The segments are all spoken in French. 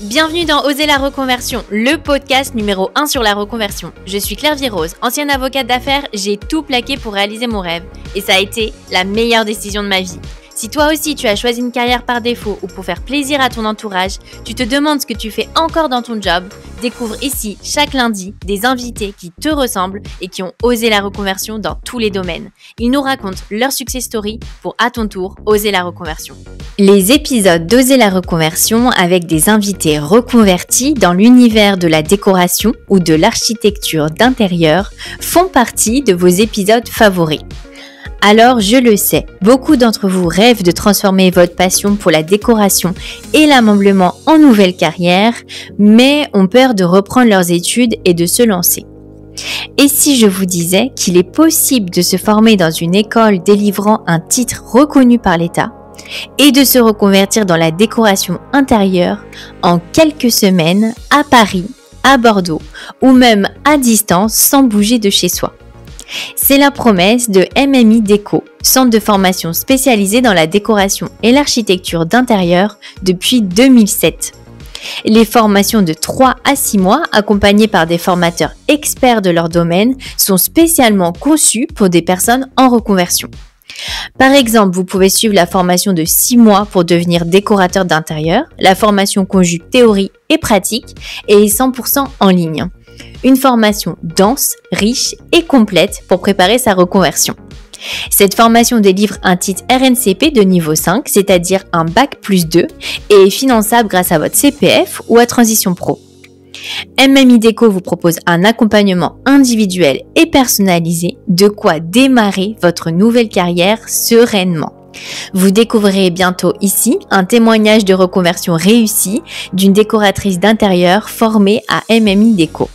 Bienvenue dans Oser la reconversion, le podcast numéro 1 sur la reconversion. Je suis Claire Virose, ancienne avocate d'affaires, j'ai tout plaqué pour réaliser mon rêve. Et ça a été la meilleure décision de ma vie. Si toi aussi tu as choisi une carrière par défaut ou pour faire plaisir à ton entourage, tu te demandes ce que tu fais encore dans ton job, découvre ici chaque lundi des invités qui te ressemblent et qui ont osé la reconversion dans tous les domaines. Ils nous racontent leur success story pour à ton tour oser la reconversion. Les épisodes d'Oser la reconversion avec des invités reconvertis dans l'univers de la décoration ou de l'architecture d'intérieur font partie de vos épisodes favoris. Alors, je le sais, beaucoup d'entre vous rêvent de transformer votre passion pour la décoration et l'ameublement en nouvelle carrière, mais ont peur de reprendre leurs études et de se lancer. Et si je vous disais qu'il est possible de se former dans une école délivrant un titre reconnu par l'État et de se reconvertir dans la décoration intérieure en quelques semaines à Paris, à Bordeaux ou même à distance sans bouger de chez soi? C'est la promesse de MMI Déco, centre de formation spécialisé dans la décoration et l'architecture d'intérieur depuis 2007. Les formations de 3 à 6 mois, accompagnées par des formateurs experts de leur domaine, sont spécialement conçues pour des personnes en reconversion. Par exemple, vous pouvez suivre la formation de 6 mois pour devenir décorateur d'intérieur. La formation conjugue théorie et pratique et est 100% en ligne. Une formation dense, riche et complète pour préparer sa reconversion. Cette formation délivre un titre RNCP de niveau 5, c'est-à-dire un bac+2, et est finançable grâce à votre CPF ou à Transition Pro. MMI Déco vous propose un accompagnement individuel et personnalisé, de quoi démarrer votre nouvelle carrière sereinement. Vous découvrirez bientôt ici un témoignage de reconversion réussie d'une décoratrice d'intérieur formée à MMI Déco.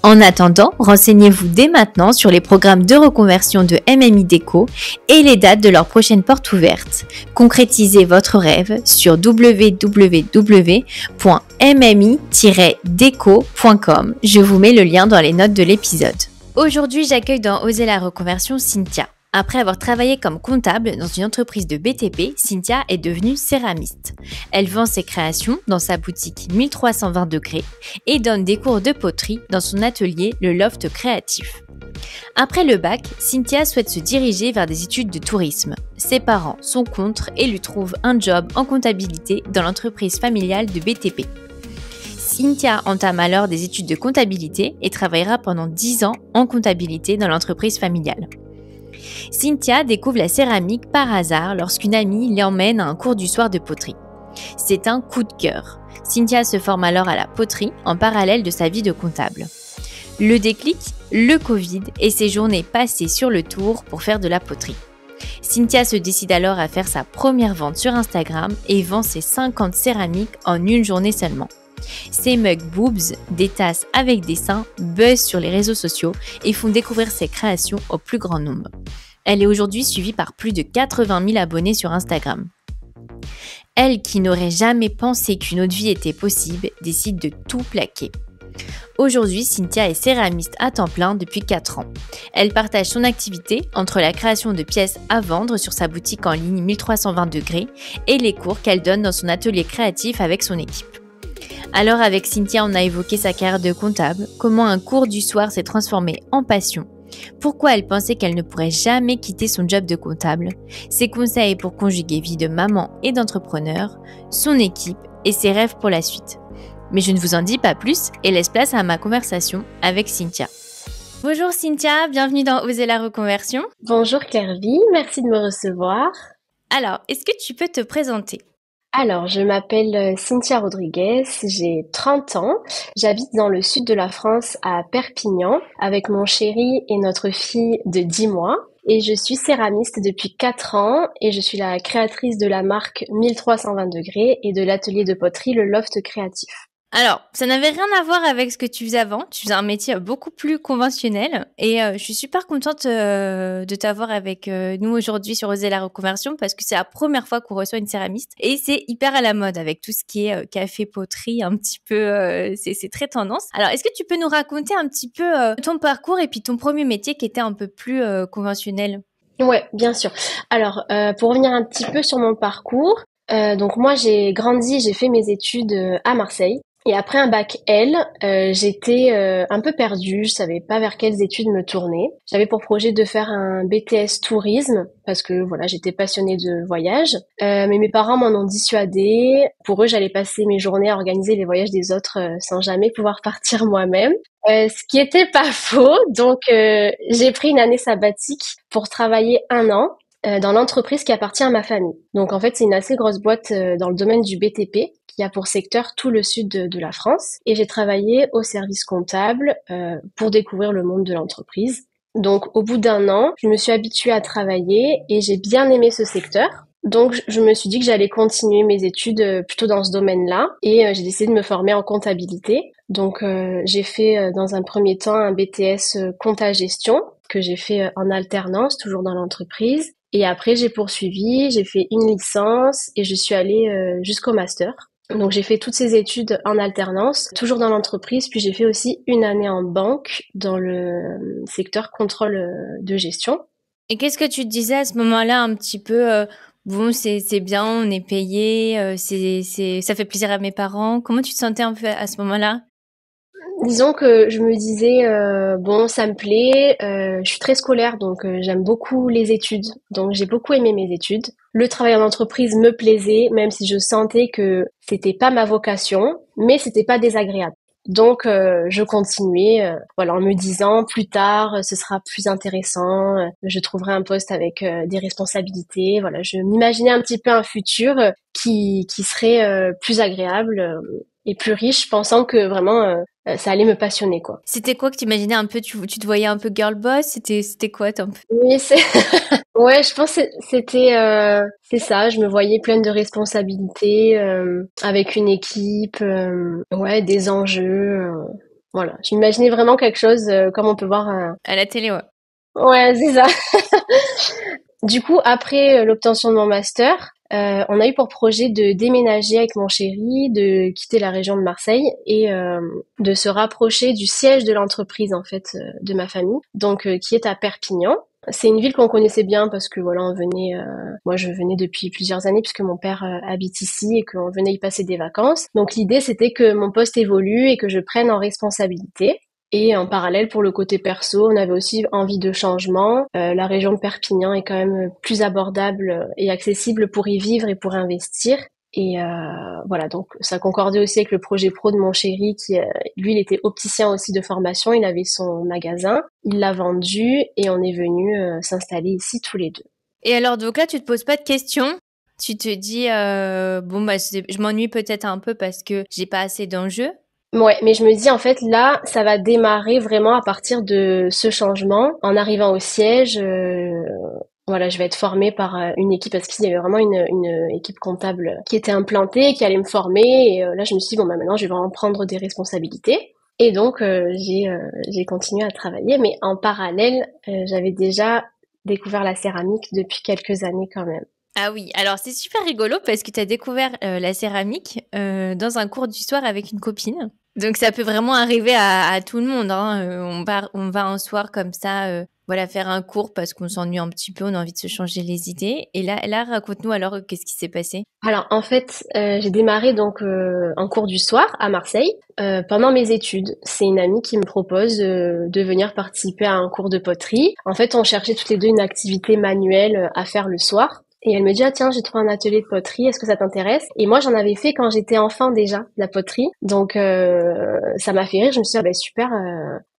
En attendant, renseignez-vous dès maintenant sur les programmes de reconversion de MMI Déco et les dates de leur prochaine porte ouverte. Concrétisez votre rêve sur www.mmi-deco.com. Je vous mets le lien dans les notes de l'épisode. Aujourd'hui, j'accueille dans Oser la reconversion Cynthia. Après avoir travaillé comme comptable dans une entreprise de BTP, Cynthia est devenue céramiste. Elle vend ses créations dans sa boutique 1320 degrés et donne des cours de poterie dans son atelier Le Loft Créatif. Après le bac, Cynthia souhaite se diriger vers des études de tourisme. Ses parents sont contre et lui trouvent un job en comptabilité dans l'entreprise familiale de BTP. Cynthia entame alors des études de comptabilité et travaillera pendant 10 ans en comptabilité dans l'entreprise familiale. Cynthia découvre la céramique par hasard lorsqu'une amie l'emmène à un cours du soir de poterie. C'est un coup de cœur. Cynthia se forme alors à la poterie en parallèle de sa vie de comptable. Le déclic, le Covid et ses journées passées sur le tour pour faire de la poterie. Cynthia se décide alors à faire sa première vente sur Instagram et vend ses 50 céramiques en une journée seulement. Ses mugs boobs, des tasses avec des seins, buzzent sur les réseaux sociaux et font découvrir ses créations au plus grand nombre. Elle est aujourd'hui suivie par plus de 80 000 abonnés sur Instagram. Elle, qui n'aurait jamais pensé qu'une autre vie était possible, décide de tout plaquer. Aujourd'hui, Cynthia est céramiste à temps plein depuis 4 ans. Elle partage son activité entre la création de pièces à vendre sur sa boutique en ligne 1320 degrés et les cours qu'elle donne dans son atelier créatif avec son équipe. Alors avec Cynthia, on a évoqué sa carrière de comptable, comment un cours du soir s'est transformé en passion, pourquoi elle pensait qu'elle ne pourrait jamais quitter son job de comptable, ses conseils pour conjuguer vie de maman et d'entrepreneur, son équipe et ses rêves pour la suite. Mais je ne vous en dis pas plus et laisse place à ma conversation avec Cynthia. Bonjour Cynthia, bienvenue dans Oser la reconversion. Bonjour Clairvy, merci de me recevoir. Alors, est-ce que tu peux te présenter ? Alors, je m'appelle Cynthia Rodriguez, j'ai 30 ans, j'habite dans le sud de la France à Perpignan avec mon chéri et notre fille de 10 mois et je suis céramiste depuis 4 ans et je suis la créatrice de la marque 1320 degrés et de l'atelier de poterie Le Loft Créatif. Alors, ça n'avait rien à voir avec ce que tu faisais avant. Tu faisais un métier beaucoup plus conventionnel et je suis super contente de t'avoir avec nous aujourd'hui sur Oser la reconversion parce que c'est la première fois qu'on reçoit une céramiste et c'est hyper à la mode avec tout ce qui est café, poterie, un petit peu, c'est très tendance. Alors, est-ce que tu peux nous raconter un petit peu ton parcours et puis ton premier métier qui était un peu plus conventionnel ? Ouais, bien sûr. Alors, pour revenir un petit peu sur mon parcours, Donc moi j'ai fait mes études à Marseille. Et après un bac L, j'étais un peu perdue, je savais pas vers quelles études me tourner. J'avais pour projet de faire un BTS tourisme parce que voilà, j'étais passionnée de voyage. Mais mes parents m'en ont dissuadée. Pour eux, j'allais passer mes journées à organiser les voyages des autres sans jamais pouvoir partir moi-même. Ce qui était pas faux. Donc j'ai pris une année sabbatique pour travailler un an dans l'entreprise qui appartient à ma famille. Donc en fait, c'est une assez grosse boîte dans le domaine du BTP qui a pour secteur tout le sud de la France. Et j'ai travaillé au service comptable pour découvrir le monde de l'entreprise. Donc au bout d'un an, je me suis habituée à travailler et j'ai bien aimé ce secteur. Donc je me suis dit que j'allais continuer mes études plutôt dans ce domaine-là et j'ai décidé de me former en comptabilité. Donc j'ai fait dans un premier temps un BTS compta gestion que j'ai fait en alternance, toujours dans l'entreprise. Et après, j'ai poursuivi, j'ai fait une licence et je suis allée jusqu'au master. Donc j'ai fait toutes ces études en alternance, toujours dans l'entreprise, puis j'ai fait aussi une année en banque dans le secteur contrôle de gestion. Et qu'est-ce que tu te disais à ce moment-là un petit peu bon, c'est bien, on est payé, ça fait plaisir à mes parents. Comment tu te sentais un peu à ce moment-là? Disons que je me disais bon, ça me plaît, je suis très scolaire donc j'aime beaucoup les études. Donc j'ai beaucoup aimé mes études. Le travail en entreprise me plaisait même si je sentais que c'était pas ma vocation, mais c'était pas désagréable. Donc je continuais voilà en me disant plus tard ce sera plus intéressant, je trouverai un poste avec des responsabilités, voilà, je m'imaginais un petit peu un futur qui serait plus agréable et plus riche pensant que vraiment ça allait me passionner quoi. C'était quoi que tu imaginais un peu, tu te voyais un peu girl boss? C'était quoi un peu? Oui, c'est ouais, je pense que c'est ça, je me voyais pleine de responsabilités avec une équipe ouais, des enjeux voilà, je m'imaginais vraiment quelque chose comme on peut voir À la télé, ouais. ouais, c'est ça. Du coup, après l'obtention de mon master, on a eu pour projet de déménager avec mon chéri, de quitter la région de Marseille et de se rapprocher du siège de l'entreprise en fait de ma famille, donc qui est à Perpignan. C'est une ville qu'on connaissait bien parce que voilà, moi je venais depuis plusieurs années puisque mon père habite ici et qu'on venait y passer des vacances. Donc l'idée c'était que mon poste évolue et que je prenne en responsabilité. Et en parallèle, pour le côté perso, on avait aussi envie de changement. La région de Perpignan est quand même plus abordable et accessible pour y vivre et pour investir. Et voilà, donc ça concordait aussi avec le projet pro de mon chéri qui, lui, il était opticien aussi de formation. Il avait son magasin, il l'a vendu et on est venu s'installer ici tous les deux. Et alors, donc là, tu te poses pas de questions? Tu te dis, bon, bah, je m'ennuie peut-être un peu parce que j'ai pas assez d'enjeux. Ouais, mais je me dis en fait là, ça va démarrer vraiment à partir de ce changement. En arrivant au siège, voilà, je vais être formée par une équipe parce qu'il y avait vraiment une équipe comptable qui était implantée, qui allait me former. Et là, je me suis dit bon, bah maintenant, je vais vraiment prendre des responsabilités. Et donc, j'ai continué à travailler, mais en parallèle, j'avais déjà découvert la céramique depuis quelques années quand même. Ah oui, alors c'est super rigolo parce que tu as découvert la céramique dans un cours du soir avec une copine. Donc ça peut vraiment arriver à tout le monde, hein. On va un soir comme ça, voilà, faire un cours parce qu'on s'ennuie un petit peu, on a envie de se changer les idées. Et là, raconte-nous alors qu'est-ce qui s'est passé? Alors en fait, j'ai démarré donc en cours du soir à Marseille pendant mes études. C'est une amie qui me propose de venir participer à un cours de poterie. En fait, on cherchait toutes les deux une activité manuelle à faire le soir. Et elle me dit, ah tiens, j'ai trouvé un atelier de poterie, est-ce que ça t'intéresse? Et moi, j'en avais fait quand j'étais enfant déjà, la poterie. Donc, ça m'a fait rire. Je me suis dit, ah ben super,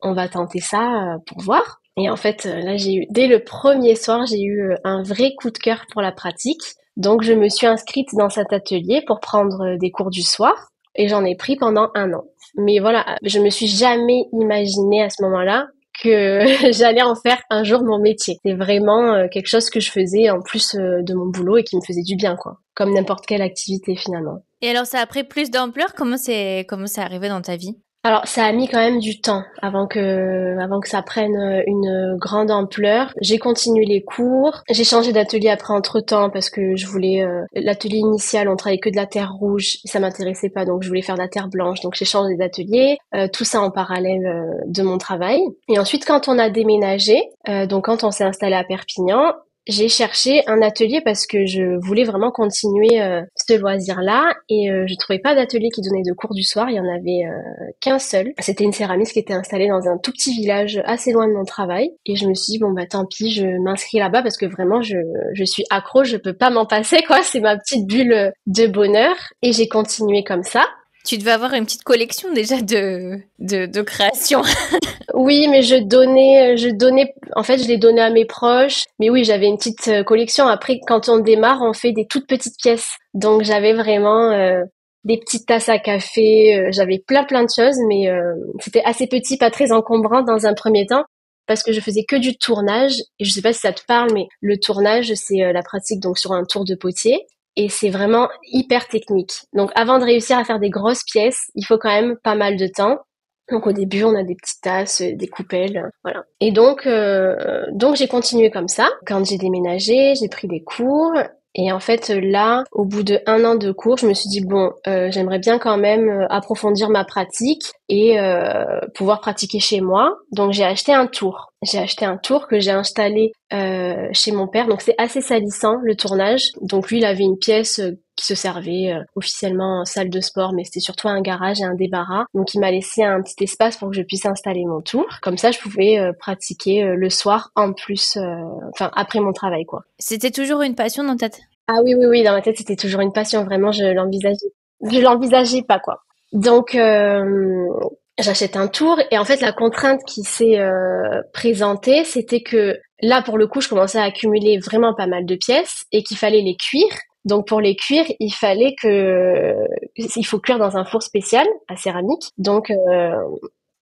on va tenter ça pour voir. Et en fait, là, dès le premier soir, j'ai eu un vrai coup de cœur pour la pratique. Donc, je me suis inscrite dans cet atelier pour prendre des cours du soir. Et j'en ai pris pendant un an. Mais voilà, je me suis jamais imaginée à ce moment-là que j'allais en faire un jour mon métier. C'est vraiment quelque chose que je faisais en plus de mon boulot et qui me faisait du bien, quoi. Comme n'importe quelle activité finalement. Et alors ça a pris plus d'ampleur? Comment c'est arrivé dans ta vie? Alors, ça a mis quand même du temps avant que ça prenne une grande ampleur. J'ai continué les cours. J'ai changé d'atelier après entre-temps parce que je voulais l'atelier initial, on travaillait que de la terre rouge, ça m'intéressait pas donc je voulais faire de la terre blanche. Donc j'ai changé d'atelier, tout ça en parallèle de mon travail. Et ensuite quand on a déménagé, donc quand on s'est installé à Perpignan, j'ai cherché un atelier parce que je voulais vraiment continuer ce loisir-là et je trouvais pas d'atelier qui donnait de cours du soir. Il y en avait qu'un seul. C'était une céramiste qui était installée dans un tout petit village assez loin de mon travail et je me suis dit bon bah tant pis, je m'inscris là-bas parce que vraiment je suis accro, je peux pas m'en passer quoi. C'est ma petite bulle de bonheur et j'ai continué comme ça. Tu devais avoir une petite collection déjà de créations. Oui, mais en fait, je l'ai donné à mes proches. Mais oui, j'avais une petite collection. Après, quand on démarre, on fait des toutes petites pièces. Donc, j'avais vraiment des petites tasses à café. J'avais plein de choses, mais c'était assez petit, pas très encombrant dans un premier temps, parce que je faisais que du tournage. Et je sais pas si ça te parle, mais le tournage, c'est la pratique donc sur un tour de potier. Et c'est vraiment hyper technique. Donc, avant de réussir à faire des grosses pièces, il faut quand même pas mal de temps. Donc au début, on a des petites tasses, des coupelles, voilà. Et donc j'ai continué comme ça. Quand j'ai déménagé, j'ai pris des cours. Et en fait, là, au bout de 1 an de cours, je me suis dit bon, j'aimerais bien quand même approfondir ma pratique et pouvoir pratiquer chez moi. Donc j'ai acheté un tour. J'ai acheté un tour que j'ai installé chez mon père. Donc c'est assez salissant le tournage. Donc lui, il avait une pièce qui se servait officiellement en salle de sport, mais c'était surtout un garage et un débarras. Donc il m'a laissé un petit espace pour que je puisse installer mon tour. Comme ça, je pouvais pratiquer le soir en plus, enfin après mon travail, quoi. C'était toujours une passion dans ta tête? Ah oui, dans ma tête, c'était toujours une passion. Vraiment, je l'envisageais pas, quoi. Donc j'achète un tour et en fait la contrainte qui s'est présentée, c'était que là pour le coup, je commençais à accumuler vraiment pas mal de pièces et qu'il fallait les cuire. Donc pour les cuire, il faut cuire dans un four spécial à céramique. Donc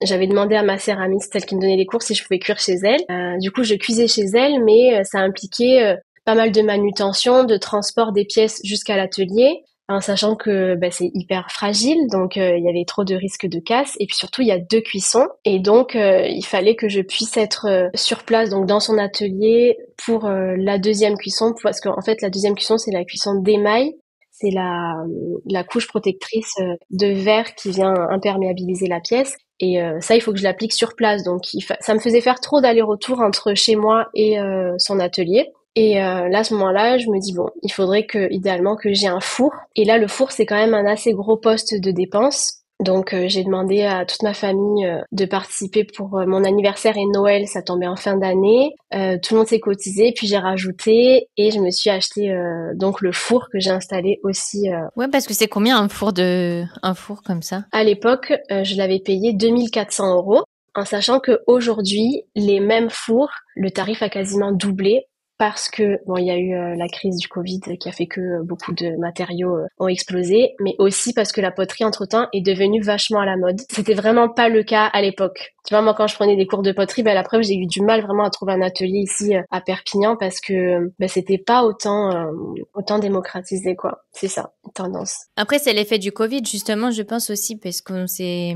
j'avais demandé à ma céramiste, celle qui me donnait les cours, si je pouvais cuire chez elle. Du coup, je cuisais chez elle, mais ça impliquait pas mal de manutention, de transport des pièces jusqu'à l'atelier, en sachant que c'est hyper fragile, donc il y avait trop de risques de casse. Et puis surtout, il y a 2 cuissons, et donc il fallait que je puisse être sur place, donc dans son atelier, pour la deuxième cuisson, parce qu'en fait, la deuxième cuisson, c'est la cuisson d'émail. C'est la couche protectrice de verre qui vient imperméabiliser la pièce. Et ça, il faut que je l'applique sur place. Donc, ça me faisait faire trop d'aller-retour entre chez moi et son atelier. Et là, à ce moment-là, je me dis, bon, il faudrait idéalement, que j'ai un four. Et là, le four, c'est quand même un assez gros poste de dépense. Donc, j'ai demandé à toute ma famille de participer pour mon anniversaire et Noël. Ça tombait en fin d'année. Tout le monde s'est cotisé, puis j'ai rajouté et je me suis acheté donc le four que j'ai installé aussi. Ouais, parce que c'est combien un four comme ça? À l'époque, je l'avais payé 2400 euros, en sachant que aujourd'hui, les mêmes fours, le tarif a quasiment doublé. Parce que bon, il y a eu la crise du Covid qui a fait que beaucoup de matériaux ont explosé, mais aussi parce que la poterie entre-temps est devenue vachement à la mode. C'était vraiment pas le cas à l'époque. Tu vois, moi quand je prenais des cours de poterie, la preuve, j'ai eu du mal vraiment à trouver un atelier ici à Perpignan parce que c'était pas autant démocratisé, quoi. C'est ça, une tendance. Après, c'est l'effet du Covid, justement, je pense aussi, parce on s'est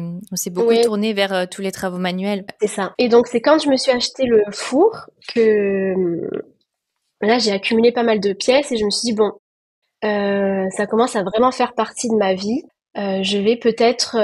beaucoup Oui, tourné vers tous les travaux manuels. c'est ça. Et donc c'est quand je me suis acheté le four que là j'ai accumulé pas mal de pièces et je me suis dit bon, ça commence à vraiment faire partie de ma vie. Je vais peut-être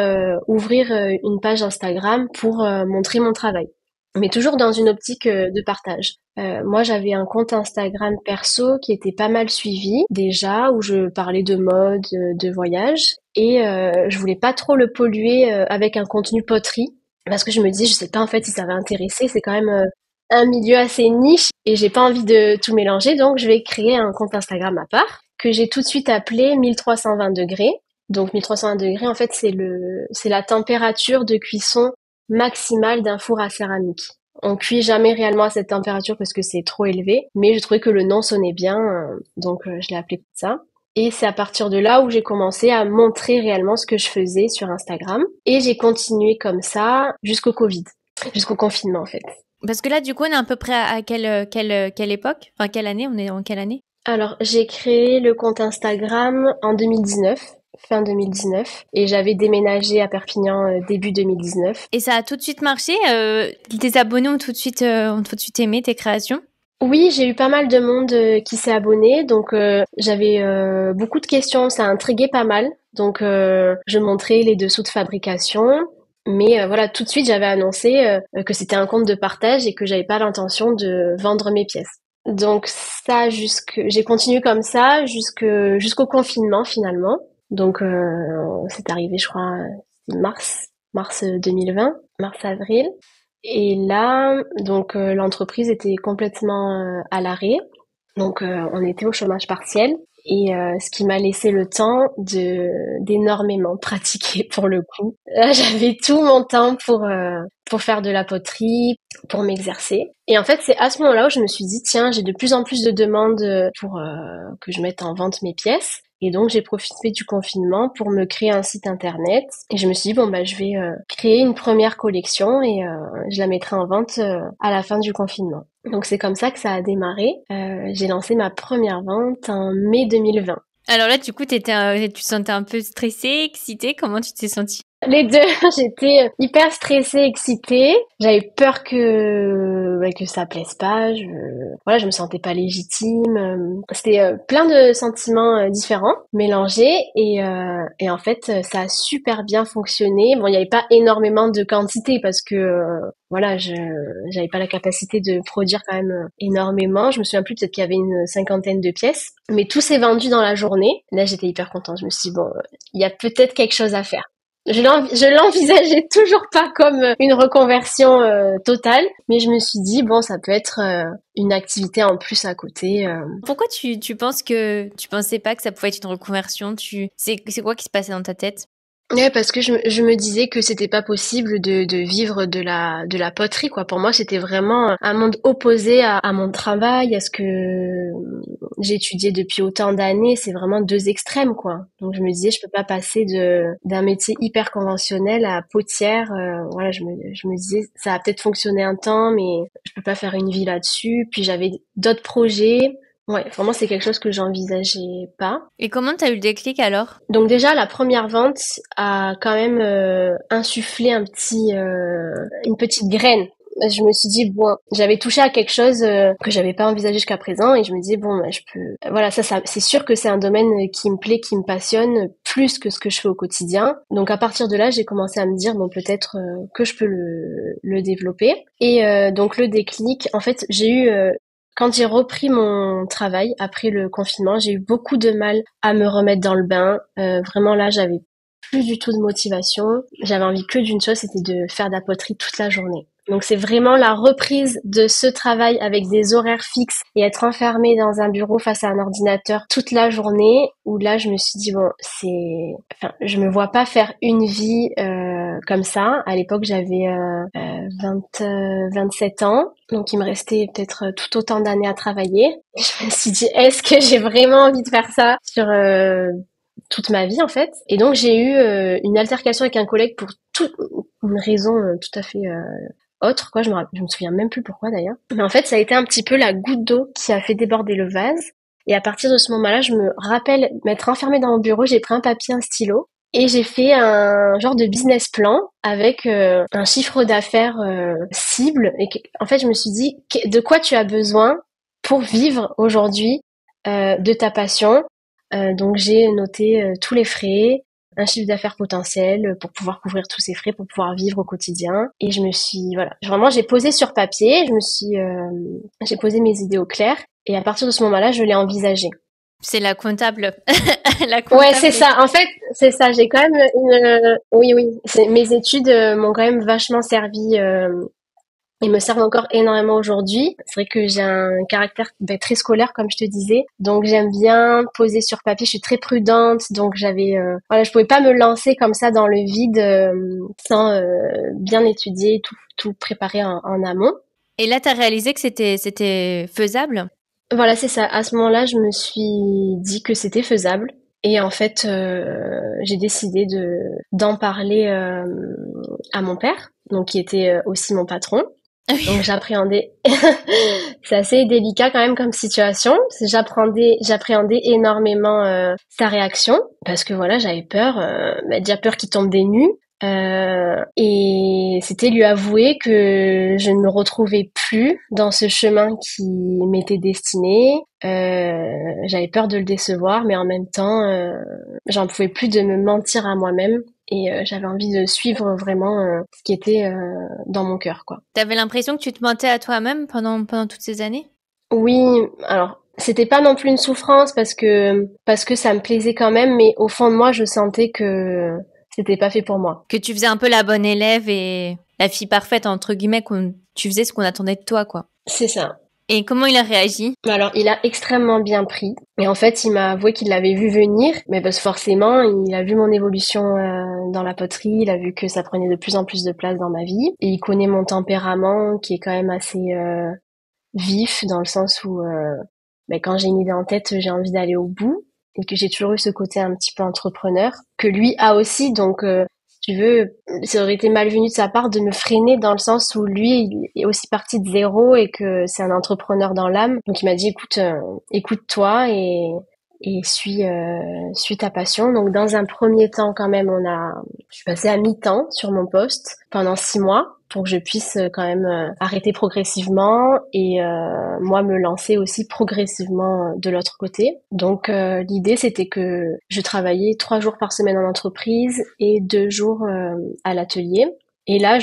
ouvrir une page Instagram pour montrer mon travail, mais toujours dans une optique de partage. Moi, j'avais un compte Instagram perso qui était pas mal suivi déjà, où je parlais de mode, de voyage, et je voulais pas trop le polluer avec un contenu poterie, parce que je me disais, je sais pas en fait si ça va intéresser, c'est quand même un milieu assez niche, et j'ai pas envie de tout mélanger, donc je vais créer un compte Instagram à part que j'ai tout de suite appelé 1320 degrés. Donc 1320 degrés, en fait, c'est la température de cuisson maximale d'un four à céramique. On cuit jamais réellement à cette température parce que c'est trop élevé, mais je trouvais que le nom sonnait bien, donc je l'ai appelé comme ça. Et c'est à partir de là où j'ai commencé à montrer réellement ce que je faisais sur Instagram. Et j'ai continué comme ça jusqu'au Covid, jusqu'au confinement en fait. Parce que là, du coup, on est à peu près à quelle époque? Enfin, quelle année? On est en quelle année? Alors, j'ai créé le compte Instagram en 2019, fin 2019, et j'avais déménagé à Perpignan début 2019. Et ça a tout de suite marché? Tes abonnés ont tout de suite aimé tes créations? Oui, j'ai eu pas mal de monde qui s'est abonné, donc j'avais beaucoup de questions, ça intriguait pas mal. Donc, je montrais les dessous de fabrication. Mais voilà, tout de suite, j'avais annoncé que c'était un compte de partage et que j'avais pas l'intention de vendre mes pièces. Donc ça, j'ai continué comme ça jusqu'au confinement finalement. Donc c'est arrivé, je crois, c'était mars 2020, mars-avril. Et là, donc l'entreprise était complètement à l'arrêt. Donc on était au chômage partiel. Et ce qui m'a laissé le temps d'énormément pratiquer pour le coup. Là, j'avais tout mon temps pour faire de la poterie, pour m'exercer. Et en fait, c'est à ce moment-là où je me suis dit, tiens, j'ai de plus en plus de demandes pour que je mette en vente mes pièces. Et donc, j'ai profité du confinement pour me créer un site internet. Et je me suis dit, bon, bah, je vais créer une première collection et je la mettrai en vente à la fin du confinement. Donc, c'est comme ça que ça a démarré. J'ai lancé ma première vente en mai 2020. Alors là, du coup, tu te sentais un peu stressée, excitée. Comment tu t'es sentie? Les deux, j'étais hyper stressée, excitée. J'avais peur que ça plaise pas. Voilà, je me sentais pas légitime. C'était plein de sentiments différents mélangés et en fait, ça a super bien fonctionné. Bon, il n'y avait pas énormément de quantité parce que voilà, j'avais pas la capacité de produire quand même énormément. Je me souviens plus, peut-être qu'il y avait une cinquantaine de pièces, mais tout s'est vendu dans la journée. Là, j'étais hyper contente. Je me suis dit bon, il y a peut-être quelque chose à faire. Je l'envisageais toujours pas comme une reconversion totale, mais je me suis dit bon, ça peut être une activité en plus à côté. Pourquoi tu penses que tu pensais pas que ça pouvait être une reconversion? C'est quoi qui se passait dans ta tête? Ouais, parce que je me disais que c'était pas possible de vivre de la poterie, quoi. Pour moi, c'était vraiment un monde opposé à mon travail, à ce que j'ai étudié depuis autant d'années. C'est vraiment deux extrêmes, quoi. Donc, je me disais, je peux pas passer d'un métier hyper conventionnel à potière. Voilà, je me disais, ça a peut-être fonctionné un temps, mais je peux pas faire une vie là-dessus. Puis, j'avais d'autres projets. Ouais, vraiment, c'est quelque chose que j'envisageais pas. Et comment t'as eu le déclic alors? Donc déjà, la première vente a quand même insufflé une petite graine. Je me suis dit bon, j'avais touché à quelque chose que j'avais pas envisagé jusqu'à présent et je me disais bon, bah, je peux. Voilà, ça, c'est sûr que c'est un domaine qui me plaît, qui me passionne plus que ce que je fais au quotidien. Donc à partir de là, j'ai commencé à me dire bon, peut-être que je peux le développer. Et donc le déclic, en fait, j'ai eu quand j'ai repris mon travail après le confinement, j'ai eu beaucoup de mal à me remettre dans le bain. Vraiment là, j'avais plus du tout de motivation. J'avais envie que d'une chose, c'était de faire de la poterie toute la journée. Donc c'est vraiment la reprise de ce travail avec des horaires fixes et être enfermée dans un bureau face à un ordinateur toute la journée où là je me suis dit bon je me vois pas faire une vie comme ça. À l'époque j'avais 27 ans, donc il me restait peut-être tout autant d'années à travailler. Et je me suis dit est-ce que j'ai vraiment envie de faire ça sur toute ma vie en fait. Et donc j'ai eu une altercation avec un collègue pour toute une raison tout à fait autre, quoi. Je me souviens même plus pourquoi d'ailleurs. Mais en fait, ça a été un petit peu la goutte d'eau qui a fait déborder le vase. Et à partir de ce moment-là, je me rappelle m'être enfermée dans mon bureau, j'ai pris un papier, un stylo, et j'ai fait un genre de business plan avec un chiffre d'affaires cible. En fait, je me suis dit, de quoi tu as besoin pour vivre aujourd'hui de ta passion. Donc j'ai noté tous les frais, un chiffre d'affaires potentiel pour pouvoir couvrir tous ces frais, pour pouvoir vivre au quotidien. Et je me suis, voilà, vraiment j'ai posé sur papier, j'ai posé mes idées au clair. Et à partir de ce moment-là, je l'ai envisagé. C'est la comptable. La comptable. Ouais, c'est ça. En fait, c'est ça. J'ai quand même oui, oui. Mes études m'ont quand même vachement servi. Ils me servent encore énormément aujourd'hui. C'est vrai que j'ai un caractère très scolaire, comme je te disais. Donc j'aime bien poser sur papier. Je suis très prudente. Donc voilà, je pouvais pas me lancer comme ça dans le vide sans bien étudier, tout préparer en amont. Et là, t'as réalisé que c'était faisable? Voilà, c'est ça. À ce moment-là, je me suis dit que c'était faisable. Et en fait, j'ai décidé d'en parler à mon père, donc qui était aussi mon patron. Donc j'appréhendais, c'est assez délicat quand même comme situation. J'appréhendais énormément sa réaction parce que voilà, j'avais peur, déjà peur qu'il tombe des nues. Et c'était lui avouer que je ne me retrouvais plus dans ce chemin qui m'était destiné. J'avais peur de le décevoir, mais en même temps, j'en pouvais plus de me mentir à moi-même. Et j'avais envie de suivre vraiment ce qui était dans mon cœur, quoi. T'avais l'impression que tu te mentais à toi-même pendant toutes ces années? Oui, alors c'était pas non plus une souffrance parce que ça me plaisait quand même, mais au fond de moi, je sentais que c'était pas fait pour moi. Que tu faisais un peu la bonne élève et la fille parfaite, entre guillemets, tu faisais ce qu'on attendait de toi, quoi. C'est ça. Et comment il a réagi? Alors, il a extrêmement bien pris. Et en fait, il m'a avoué qu'il l'avait vu venir, mais parce que forcément, il a vu mon évolution dans la poterie, il a vu que ça prenait de plus en plus de place dans ma vie, et il connaît mon tempérament qui est quand même assez vif dans le sens où quand j'ai une idée en tête, j'ai envie d'aller au bout et que j'ai toujours eu ce côté un petit peu entrepreneur que lui a aussi. Donc, si tu veux, ça aurait été malvenu de sa part de me freiner dans le sens où lui, il est aussi parti de zéro et que c'est un entrepreneur dans l'âme. Donc, il m'a dit, écoute, écoute-toi et suis ta passion. Donc, dans un premier temps, quand même, je suis passée à mi-temps sur mon poste pendant 6 mois pour que je puisse quand même arrêter progressivement et moi me lancer aussi progressivement de l'autre côté. Donc l'idée c'était que je travaillais 3 jours par semaine en entreprise et 2 jours à l'atelier. Et là,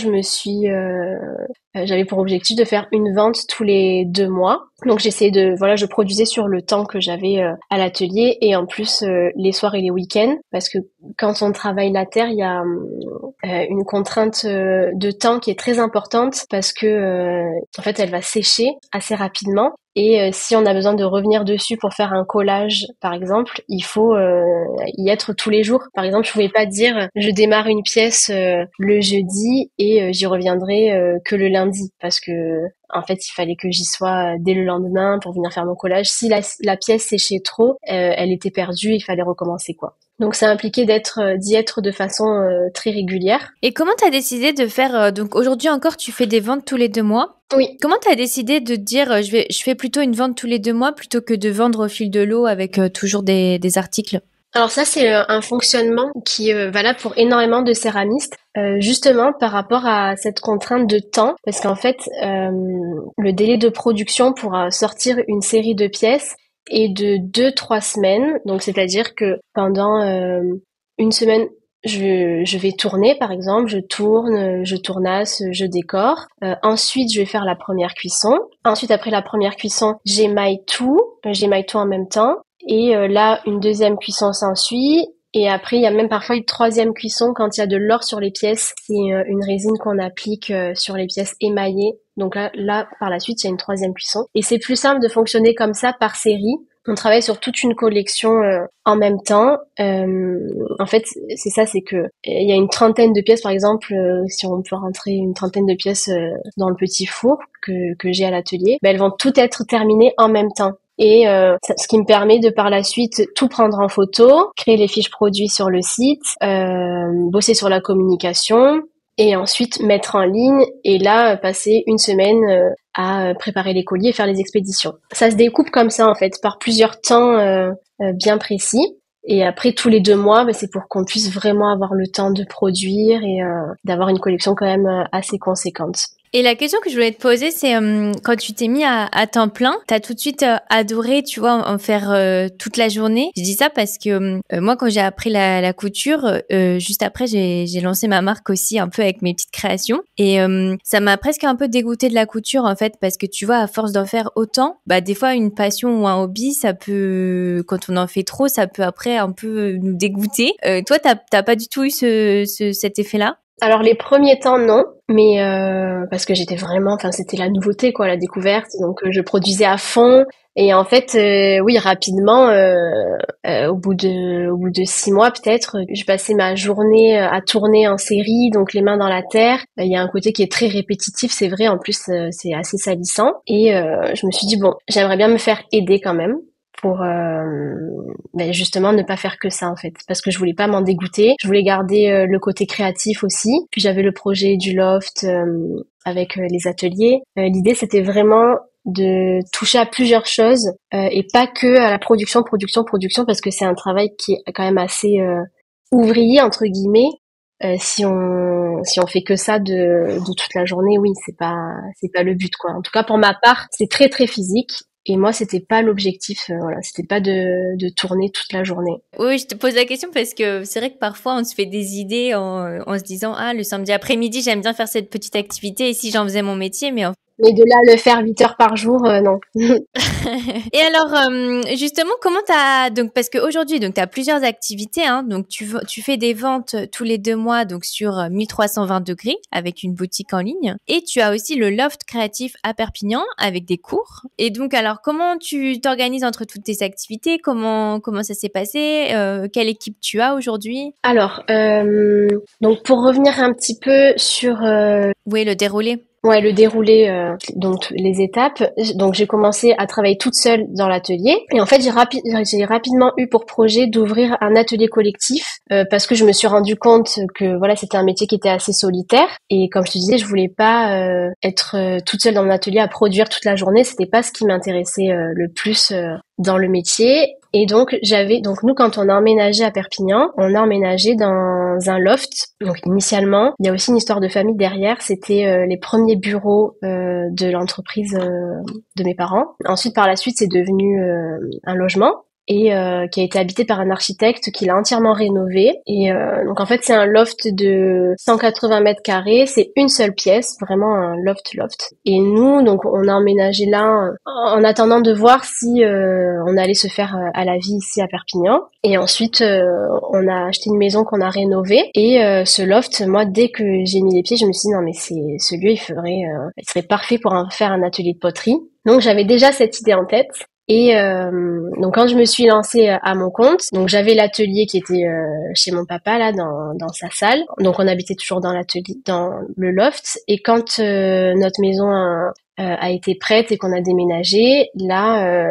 j'avais pour objectif de faire une vente tous les 2 mois. Donc j'essayais je produisais sur le temps que j'avais à l'atelier et en plus les soirs et les week-ends parce que quand on travaille la terre, il y a une contrainte de temps qui est très importante parce que en fait elle va sécher assez rapidement et si on a besoin de revenir dessus pour faire un collage par exemple, il faut y être tous les jours. Par exemple, je pouvais pas dire je démarre une pièce le jeudi et j'y reviendrai que le lundi parce que en fait, il fallait que j'y sois dès le lendemain pour venir faire mon collage. Si la pièce séchait trop, elle était perdue, il fallait recommencer quoi. Donc ça impliquait d'y être de façon très régulière. Et comment t'as décidé de faire, donc aujourd'hui encore, tu fais des ventes tous les 2 mois? Oui. Comment t'as décidé de te dire, je fais plutôt une vente tous les 2 mois plutôt que de vendre au fil de l'eau avec toujours des articles? Alors ça, c'est un fonctionnement qui est valable pour énormément de céramistes, justement par rapport à cette contrainte de temps, parce qu'en fait, le délai de production pour sortir une série de pièces est de 2-3 semaines. Donc c'est-à-dire que pendant une semaine, je vais tourner, par exemple, je tourne, je tournasse, je décore. Ensuite, je vais faire la première cuisson. Ensuite, après la première cuisson, j'émaille tout en même temps. Et là, une deuxième cuisson s'ensuit. Et après, il y a même parfois une troisième cuisson quand il y a de l'or sur les pièces. C'est une résine qu'on applique sur les pièces émaillées. Donc là, par la suite, il y a une troisième cuisson. Et c'est plus simple de fonctionner comme ça par série. On travaille sur toute une collection en même temps. En fait, c'est ça, c'est que il y a une trentaine de pièces, par exemple, si on peut rentrer une trentaine de pièces dans le petit four que j'ai à l'atelier, elles vont toutes être terminées en même temps. Et ce qui me permet de par la suite tout prendre en photo, créer les fiches produits sur le site, bosser sur la communication et ensuite mettre en ligne et là passer une semaine à préparer les colis et faire les expéditions. Ça se découpe comme ça en fait par plusieurs temps bien précis. Et après tous les 2 mois, c'est pour qu'on puisse vraiment avoir le temps de produire et d'avoir une collection quand même assez conséquente. Et la question que je voulais te poser, c'est quand tu t'es mis à temps plein, t'as tout de suite adoré, tu vois, en faire toute la journée. Je dis ça parce que moi, quand j'ai appris la couture, juste après, j'ai lancé ma marque aussi un peu avec mes petites créations. Et ça m'a presque un peu dégoûtée de la couture, en fait, parce que tu vois, à force d'en faire autant, des fois, une passion ou un hobby, ça peut, quand on en fait trop, ça peut après un peu nous dégoûter. Toi, t'as pas du tout eu cet effet-là? Alors les premiers temps non, mais parce que c'était la nouveauté quoi, la découverte, donc je produisais à fond et en fait oui rapidement au bout de 6 mois peut-être, je passais ma journée à tourner en série, donc les mains dans la terre. Il y a un côté qui est très répétitif, c'est vrai, en plus c'est assez salissant et je me suis dit bon, j'aimerais bien me faire aider quand même pour justement ne pas faire que ça en fait parce que je voulais pas m'en dégoûter, je voulais garder le côté créatif aussi, puis j'avais le projet du loft avec les ateliers. L'idée c'était vraiment de toucher à plusieurs choses et pas que à la production parce que c'est un travail qui est quand même assez ouvrier entre guillemets. Si on fait que ça de toute la journée, oui, c'est pas le but quoi. En tout cas pour ma part, c'est très très physique. Et moi, c'était pas l'objectif, c'était pas de tourner toute la journée. Oui, je te pose la question parce que c'est vrai que parfois on se fait des idées en se disant le samedi après-midi j'aime bien faire cette petite activité et si j'en faisais mon métier, mais Mais de là à le faire 8 heures par jour, non. Et alors, justement, comment donc, parce qu'aujourd'hui, donc, tu as plusieurs activités, hein, donc tu fais des ventes tous les 2 mois, donc sur 1320 degrés avec une boutique en ligne. Et tu as aussi le Loft créatif à Perpignan avec des cours. Et donc, alors, comment tu t'organises entre toutes tes activités? Comment ça s'est passé? Quelle équipe tu as aujourd'hui? Alors, donc pour revenir un petit peu sur Oui, le déroulé. ouais, le déroulé, donc les étapes. Donc j'ai commencé à travailler toute seule dans l'atelier et en fait j'ai rapidement eu pour projet d'ouvrir un atelier collectif parce que je me suis rendu compte que voilà c'était un métier qui était assez solitaire et comme je te disais je voulais pas être toute seule dans mon atelier à produire toute la journée. C'était pas ce qui m'intéressait le plus dans le métier. Et donc nous quand on a emménagé à Perpignan, on a emménagé dans un loft. Donc initialement, il y a aussi une histoire de famille derrière. C'était les premiers bureaux de l'entreprise de mes parents. Ensuite, par la suite, c'est devenu un logement. Et qui a été habité par un architecte qui l'a entièrement rénové. Et donc en fait c'est un loft de 180 mètres carrés, c'est une seule pièce, vraiment un loft. Et nous donc on a emménagé là en attendant de voir si on allait se faire à la vie ici à Perpignan. Et ensuite on a acheté une maison qu'on a rénovée. Et ce loft, moi dès que j'ai mis les pieds, je me suis dit non mais ce lieu il serait parfait pour faire un atelier de poterie. Donc j'avais déjà cette idée en tête. Et donc quand je me suis lancée à mon compte, donc j'avais l'atelier qui était chez mon papa là dans sa salle. Donc on habitait toujours dans l'atelier, dans le loft. Et quand notre maison a été prête et qu'on a déménagé, là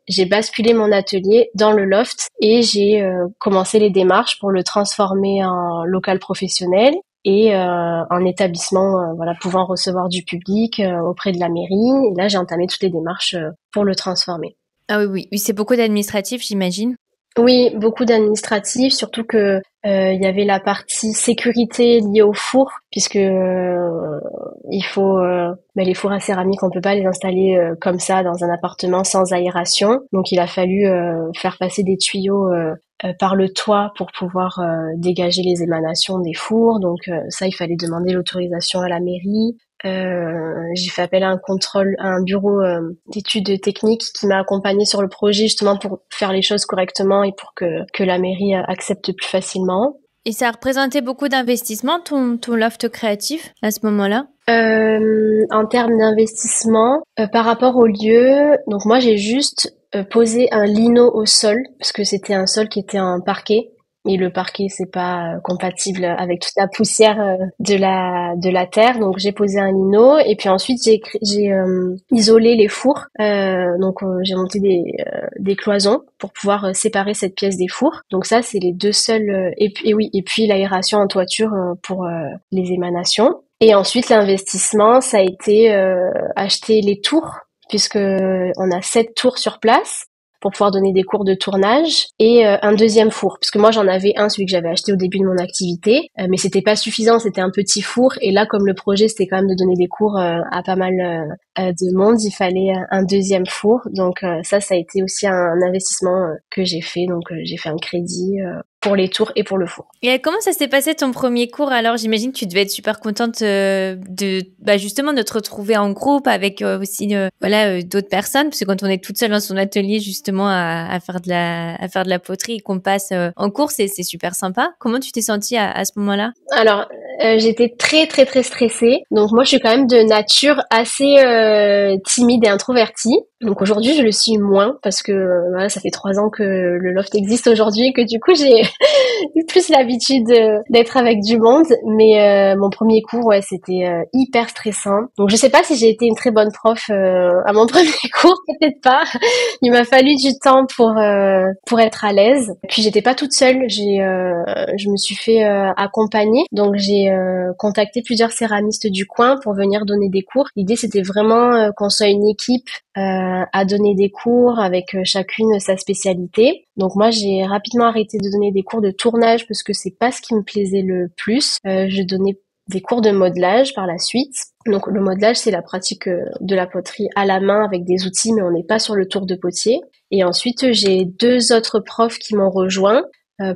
j'ai basculé mon atelier dans le loft et j'ai commencé les démarches pour le transformer en local professionnel et en établissement voilà pouvant recevoir du public auprès de la mairie. Et là j'ai entamé toutes les démarches pour le transformer. Ah oui, c'est beaucoup d'administratifs, j'imagine. Oui, beaucoup d'administratifs, surtout que il y avait la partie sécurité liée au four, puisque il faut les fours à céramique, on peut pas les installer comme ça dans un appartement sans aération. Donc il a fallu faire passer des tuyaux par le toit pour pouvoir dégager les émanations des fours. Donc ça, il fallait demander l'autorisation à la mairie. J'ai fait appel à un bureau d'études techniques qui m'a accompagnée sur le projet justement pour faire les choses correctement et pour que la mairie accepte plus facilement. Et ça a représenté beaucoup d'investissement, ton loft créatif, à ce moment-là? En termes d'investissement, par rapport au lieu, donc moi j'ai juste posé un lino au sol, parce que c'était un sol qui était en parquet. Et le parquet, c'est pas compatible avec toute la poussière de la terre. Donc j'ai posé un lino et puis ensuite j'ai isolé les fours. Donc j'ai monté des cloisons pour pouvoir séparer cette pièce des fours. Donc ça c'est les deux seuls et puis l'aération en toiture pour les émanations. Et ensuite l'investissement, ça a été acheter les tours puisque on a 7 tours sur place pour pouvoir donner des cours de tournage et un deuxième four parce que moi j'en avais un, celui que j'avais acheté au début de mon activité, mais c'était pas suffisant, c'était un petit four et là comme le projet c'était quand même de donner des cours à pas mal de monde, il fallait un deuxième four. Donc ça a été aussi un investissement que j'ai fait, donc j'ai fait un crédit pour les tours et pour le four. Et comment ça s'est passé ton premier cours? Alors j'imagine que tu devais être super contente justement de te retrouver en groupe avec aussi d'autres personnes, parce que quand on est toute seule dans son atelier justement à faire de la poterie et qu'on passe en cours, c'est super sympa. Comment tu t'es sentie à ce moment-là? Alors j'étais très très très stressée. Donc moi je suis quand même de nature assez timide et introvertie. Donc aujourd'hui je le suis moins parce que voilà, ça fait 3 ans que le loft existe aujourd'hui et que du coup j'ai eu plus l'habitude d'être avec du monde. Mais mon premier cours c'était hyper stressant. Donc je sais pas si j'ai été une très bonne prof à mon premier cours, peut-être pas. Il m'a fallu du temps pour être à l'aise. Puis j'étais pas toute seule, je me suis fait accompagner. Donc j'ai contacté plusieurs céramistes du coin pour venir donner des cours. L'idée c'était vraiment qu'on soit une équipe à donner des cours avec chacune sa spécialité. Donc moi j'ai rapidement arrêté de donner des cours de tournage parce que c'est pas ce qui me plaisait le plus. Je donnais des cours de modelage par la suite. Donc le modelage c'est la pratique de la poterie à la main avec des outils mais on n'est pas sur le tour de potier. Et ensuite j'ai 2 autres profs qui m'ont rejoint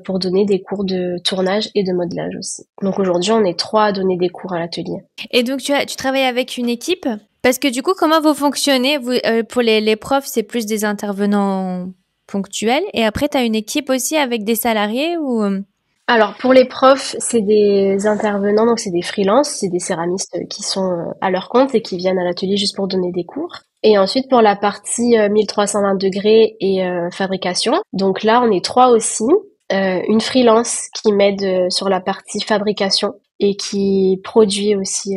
pour donner des cours de tournage et de modelage aussi. Donc aujourd'hui, on est 3 à donner des cours à l'atelier. Et donc tu travailles avec une équipe? Parce que du coup, comment vous fonctionnez? Pour les profs, c'est plus des intervenants ponctuels et après, tu as une équipe aussi avec des salariés ou... Alors pour les profs, c'est des intervenants, donc c'est des freelances, c'est des céramistes qui sont à leur compte et qui viennent à l'atelier juste pour donner des cours. Et ensuite pour la partie 1320 degrés et fabrication, donc là on est trois aussi. Une freelance qui m'aide sur la partie fabrication et qui produit aussi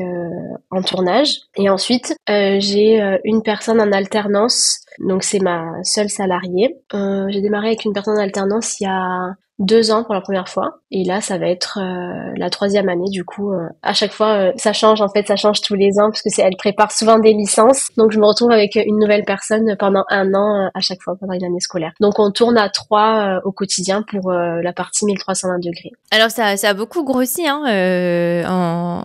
en tournage. Et ensuite, j'ai une personne en alternance, donc c'est ma seule salariée. J'ai démarré avec une personne en alternance il y a 2 ans pour la première fois. Et là, ça va être la troisième année. Du coup, à chaque fois, ça change. En fait, ça change tous les ans parce que elle prépare souvent des licences. Donc, je me retrouve avec une nouvelle personne pendant 1 an à chaque fois pendant une année scolaire. Donc, on tourne à 3 au quotidien pour la partie 1320 degrés. Alors, ça a beaucoup grossi hein,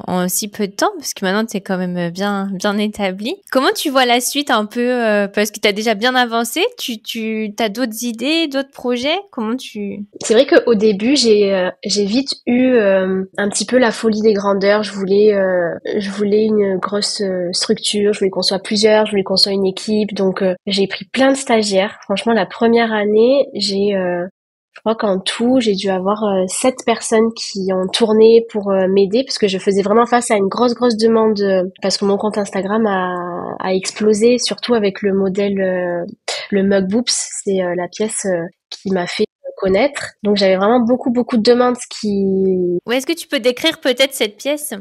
en si peu de temps parce que maintenant, tu es quand même bien établi. Comment tu vois la suite un peu parce que tu as déjà bien avancé. Tu as d'autres idées, d'autres projets? Comment tu... C'est vrai qu'au début, j'ai vite eu un petit peu la folie des grandeurs. Je voulais une grosse structure, je voulais qu'on soit plusieurs, je voulais qu'on soit une équipe. Donc j'ai pris plein de stagiaires. Franchement, la première année, je crois qu'en tout, j'ai dû avoir 7 personnes qui ont tourné pour m'aider parce que je faisais vraiment face à une grosse demande parce que mon compte Instagram a explosé, surtout avec le modèle, le Mug Boops, c'est la pièce qui m'a fait connaître. Donc j'avais vraiment beaucoup de demandes qui... Ouais, est-ce que tu peux décrire peut-être cette pièce?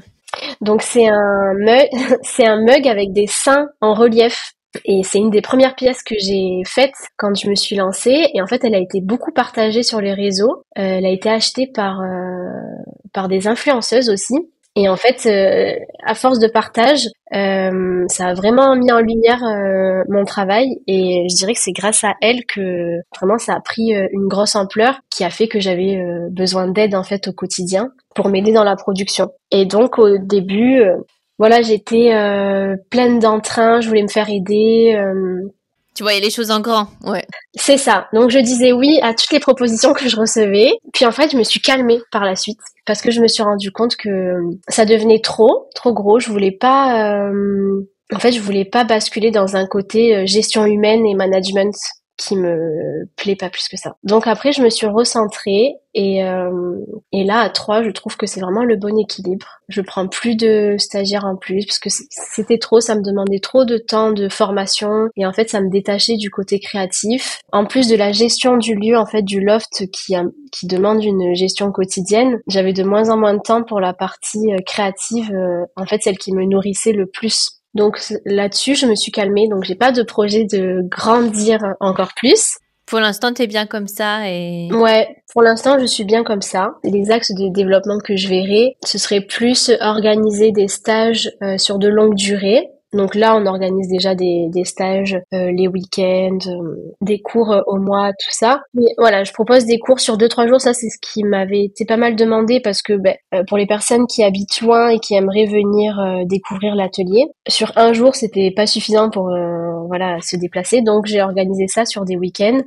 Donc c'est un mug, c'est un mug avec des seins en relief. Et c'est une des premières pièces que j'ai faites quand je me suis lancée. Et en fait, elle a été beaucoup partagée sur les réseaux. Elle a été achetée par des influenceuses aussi. Et en fait, à force de partage, ça a vraiment mis en lumière mon travail. Et je dirais que c'est grâce à elle que vraiment ça a pris une grosse ampleur qui a fait que j'avais besoin d'aide en fait au quotidien pour m'aider dans la production. Et donc au début, voilà, j'étais pleine d'entrain, je voulais me faire aider. Tu voyais les choses en grand, ouais. C'est ça. Donc je disais oui à toutes les propositions que je recevais. Puis en fait, je me suis calmée par la suite parce que je me suis rendu compte que ça devenait trop gros. Je voulais pas, en fait, je voulais pas basculer dans un côté gestion humaine et management qui me plaît pas plus que ça. Donc après, je me suis recentrée et là, à 3, je trouve que c'est vraiment le bon équilibre. Je prends plus de stagiaires en plus parce que c'était trop, ça me demandait trop de temps de formation et en fait, ça me détachait du côté créatif. En plus de la gestion du lieu, en fait, du loft qui demande une gestion quotidienne, j'avais de moins en moins de temps pour la partie créative, en fait, celle qui me nourrissait le plus. Donc là-dessus, je me suis calmée. Donc j'ai pas de projet de grandir encore plus. Pour l'instant, t'es bien comme ça et... Ouais, pour l'instant, je suis bien comme ça. Les axes de développement que je verrai, ce serait plus organiser des stages sur de longue durée. Donc là, on organise déjà des stages les week-ends, des cours au mois, tout ça. Mais voilà, je propose des cours sur 2-3 jours. Ça, c'est ce qui m'avait été pas mal demandé parce que pour les personnes qui habitent loin et qui aimeraient venir découvrir l'atelier, sur un jour, c'était pas suffisant pour voilà se déplacer. Donc j'ai organisé ça sur des week-ends,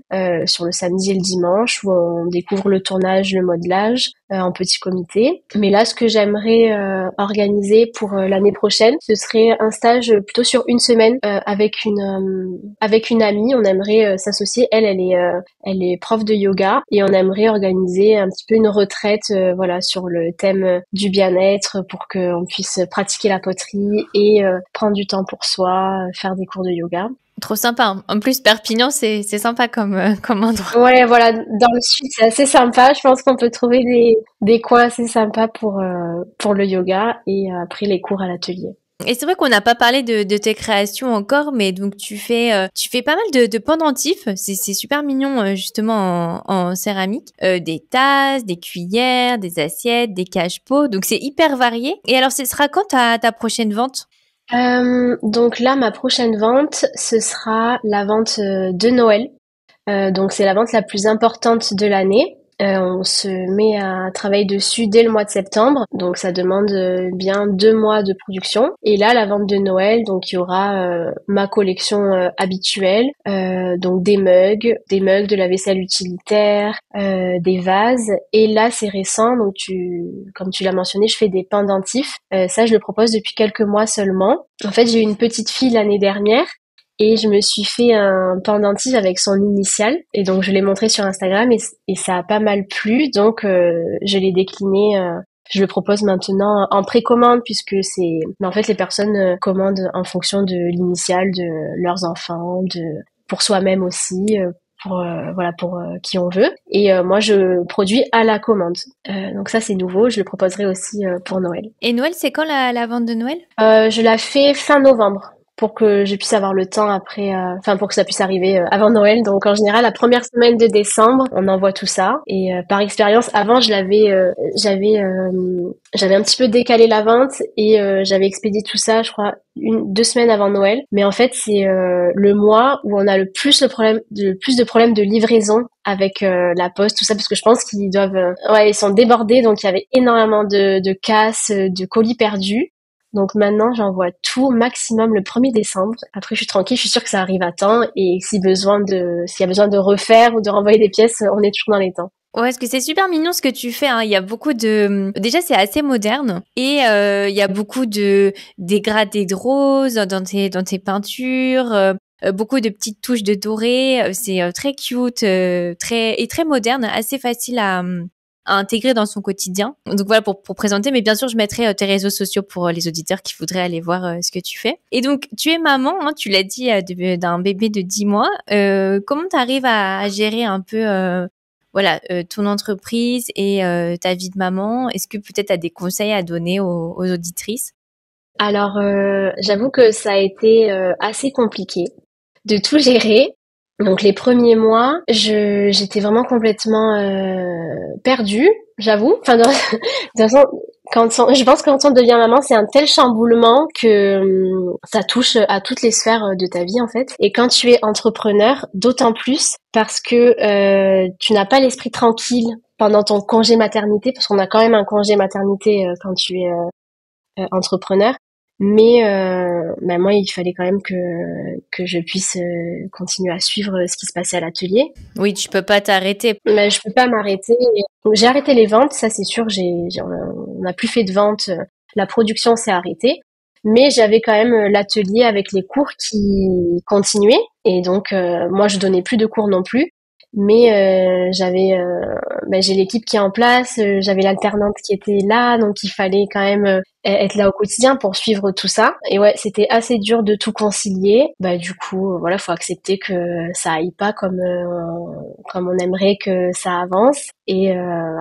sur le samedi et le dimanche, où on découvre le tournage, le modelage en petit comité. Mais là, ce que j'aimerais organiser pour l'année prochaine, ce serait un stage plutôt sur une semaine avec une amie. On aimerait s'associer. Elle est prof de yoga et on aimerait organiser un petit peu une retraite, voilà, sur le thème du bien-être pour qu'on puisse pratiquer la poterie et prendre du temps pour soi, faire des cours de yoga. Trop sympa. En plus, Perpignan, c'est sympa comme endroit. Ouais, voilà, dans le sud, c'est assez sympa. Je pense qu'on peut trouver des coins assez sympas pour le yoga et après les cours à l'atelier. Et c'est vrai qu'on n'a pas parlé de tes créations encore, mais donc tu fais pas mal de pendentifs. C'est super mignon justement en céramique. Des tasses, des cuillères, des assiettes, des cache-pots. Donc c'est hyper varié. Et alors, ce sera quand ta prochaine vente? Donc là, ma prochaine vente, ce sera la vente de Noël. Donc c'est la vente la plus importante de l'année. On se met à travailler dessus dès le mois de septembre, donc ça demande bien 2 mois de production. Et là, la vente de Noël, donc il y aura ma collection habituelle, donc des mugs, de la vaisselle utilitaire, des vases. Et là, c'est récent, donc comme tu l'as mentionné, je fais des pendentifs. Ça, je le propose depuis quelques mois seulement. En fait, j'ai eu une petite fille l'année dernière. Et je me suis fait un pendentif avec son initiale. Et donc, je l'ai montré sur Instagram et ça a pas mal plu. Donc, je l'ai décliné. Je le propose maintenant en précommande puisque mais en fait, les personnes commandent en fonction de l'initiale de leurs enfants, pour soi-même aussi, pour qui on veut. Et moi, je produis à la commande. Donc ça, c'est nouveau. Je le proposerai aussi pour Noël. Et Noël, c'est quand la vente de Noël? Je la fais fin novembre pour que je puisse avoir le temps après, pour que ça puisse arriver avant Noël. Donc en général, la première semaine de décembre, on envoie tout ça. Et par expérience, avant, j'avais un petit peu décalé la vente et j'avais expédié tout ça, je crois, 2 semaines avant Noël. Mais en fait, c'est le mois où on a le plus de problèmes de livraison avec la poste, tout ça, parce que je pense qu'ils ils sont débordés, donc il y avait énormément de casses, de colis perdus. Donc maintenant, j'envoie tout maximum le 1er décembre. Après, je suis tranquille, je suis sûre que ça arrive à temps. Et s'il y a besoin de refaire ou de renvoyer des pièces, on est toujours dans les temps. Ouais, parce que c'est super mignon ce que tu fais, hein. Il y a beaucoup déjà, c'est assez moderne. Et il y a beaucoup de dégradés de rose dans tes peintures. Beaucoup de petites touches de doré. C'est très cute, très moderne, assez facile à intégrer dans son quotidien. Donc voilà pour présenter, mais bien sûr je mettrai tes réseaux sociaux pour les auditeurs qui voudraient aller voir ce que tu fais. Et donc tu es maman, hein, tu l'as dit, d'un bébé de 10 mois. Comment tu arrives à gérer un peu ton entreprise et ta vie de maman? Est-ce que peut-être tu as des conseils à donner aux auditrices? Alors, j'avoue que ça a été assez compliqué de tout gérer. Donc les premiers mois, j'étais vraiment complètement perdue, j'avoue. De toute façon, je pense que quand on devient maman, c'est un tel chamboulement que ça touche à toutes les sphères de ta vie en fait. Et quand tu es entrepreneur, d'autant plus parce que tu n'as pas l'esprit tranquille pendant ton congé maternité, parce qu'on a quand même un congé maternité quand tu es entrepreneur. Mais moi, il fallait quand même que je puisse continuer à suivre ce qui se passait à l'atelier. Oui, tu peux pas t'arrêter. Mais je peux pas m'arrêter. J'ai arrêté les ventes, ça c'est sûr. On n'a plus fait de ventes. La production s'est arrêtée. Mais j'avais quand même l'atelier avec les cours qui continuaient. Et donc, moi, je donnais plus de cours non plus. Mais j'ai l'équipe qui est en place, j'avais l'alternante qui était là, donc il fallait quand même être là au quotidien pour suivre tout ça. Et ouais, c'était assez dur de tout concilier. Du coup, voilà, faut accepter que ça aille pas comme on aimerait que ça avance. Et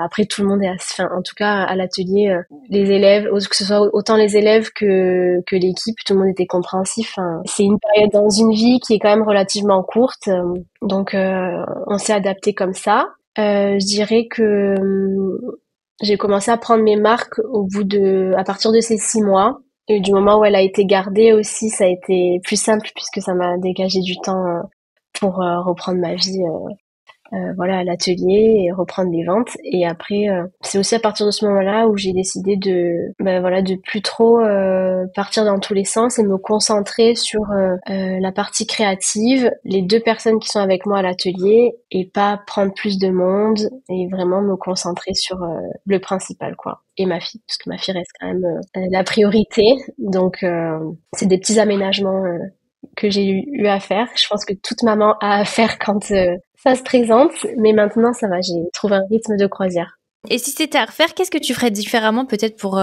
après, tout le monde en tout cas à l'atelier, les élèves, que ce soit autant les élèves que l'équipe, tout le monde était compréhensif. C'est une période dans une vie qui est quand même relativement courte, donc on s'est adapté comme ça. Je dirais que j'ai commencé à prendre mes marques à partir de ces 6 mois. Et du moment où elle a été gardée aussi, ça a été plus simple puisque ça m'a dégagé du temps pour reprendre ma vie à l'atelier et reprendre les ventes. Et après, c'est aussi à partir de ce moment-là où j'ai décidé de plus trop partir dans tous les sens et me concentrer sur la partie créative, les 2 personnes qui sont avec moi à l'atelier et pas prendre plus de monde et vraiment me concentrer sur le principal, quoi. Et ma fille, parce que ma fille reste quand même la priorité. Donc, c'est des petits aménagements que j'ai eu à faire. Je pense que toute maman a à faire quand ça se présente, mais maintenant ça va, j'ai trouvé un rythme de croisière. Et si c'était à refaire, qu'est-ce que tu ferais différemment peut-être pour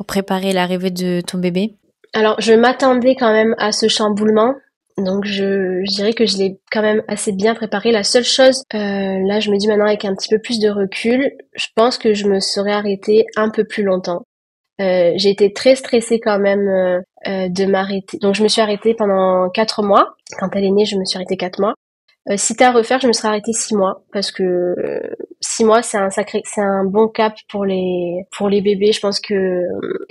préparer l'arrivée de ton bébé? Alors, je m'attendais quand même à ce chamboulement, donc je dirais que je l'ai quand même assez bien préparé. La seule chose, là je me dis maintenant avec un petit peu plus de recul, je pense que je me serais arrêtée un peu plus longtemps. J'ai été très stressée quand même de m'arrêter. Donc je me suis arrêtée pendant 4 mois. Quand elle est née, je me suis arrêtée 4 mois. Si t'as à refaire, je me serais arrêtée 6 mois parce que 6 mois c'est un bon cap pour les bébés. Je pense que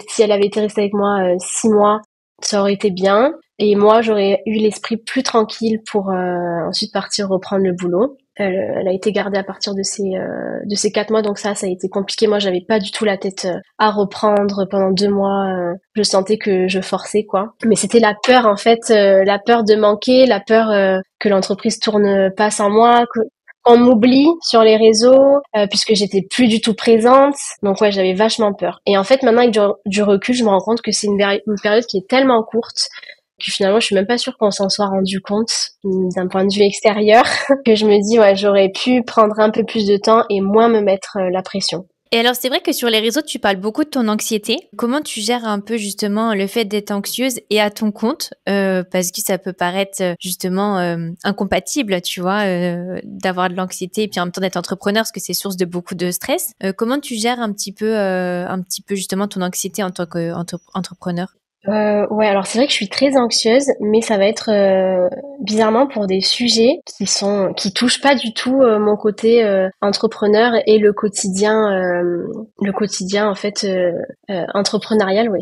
si elle avait été restée avec moi 6 mois, ça aurait été bien. Et moi, j'aurais eu l'esprit plus tranquille pour ensuite partir reprendre le boulot. Elle a été gardée à partir de ses 4 mois, donc ça a été compliqué. Moi, j'avais pas du tout la tête à reprendre pendant 2 mois. Je sentais que je forçais, quoi. Mais c'était la peur, en fait, la peur de manquer, la peur que l'entreprise tourne pas sans moi, qu'on m'oublie sur les réseaux, puisque j'étais plus du tout présente. Donc ouais, j'avais vachement peur. Et en fait, maintenant avec du recul, je me rends compte que c'est une période qui est tellement courte que finalement, je suis même pas sûre qu'on s'en soit rendu compte d'un point de vue extérieur, que je me dis, ouais, j'aurais pu prendre un peu plus de temps et moins me mettre la pression. Et alors, c'est vrai que sur les réseaux, tu parles beaucoup de ton anxiété. Comment tu gères un peu justement le fait d'être anxieuse et à ton compte parce que ça peut paraître justement incompatible, tu vois, d'avoir de l'anxiété et puis en même temps d'être entrepreneur parce que c'est source de beaucoup de stress. Comment tu gères un petit peu justement ton anxiété en tant qu'entrepreneur? Ouais, alors c'est vrai que je suis très anxieuse, mais ça va être bizarrement pour des sujets qui touchent pas du tout mon côté entrepreneur et le quotidien en fait entrepreneurial. Ouais,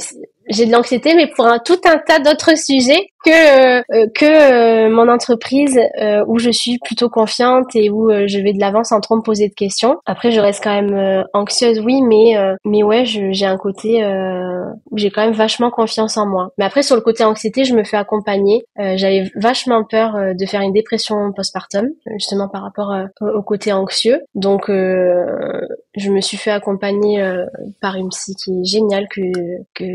j'ai de l'anxiété, mais pour tout un tas d'autres sujets que mon entreprise où je suis plutôt confiante et où je vais de l'avant sans trop me poser de questions. Après, je reste quand même anxieuse, oui, mais ouais, j'ai un côté où j'ai quand même vachement confiance en moi. Mais après, sur le côté anxiété, je me fais accompagner. J'avais vachement peur de faire une dépression postpartum, justement par rapport au côté anxieux. Donc, je me suis fait accompagner par une psy qui est géniale que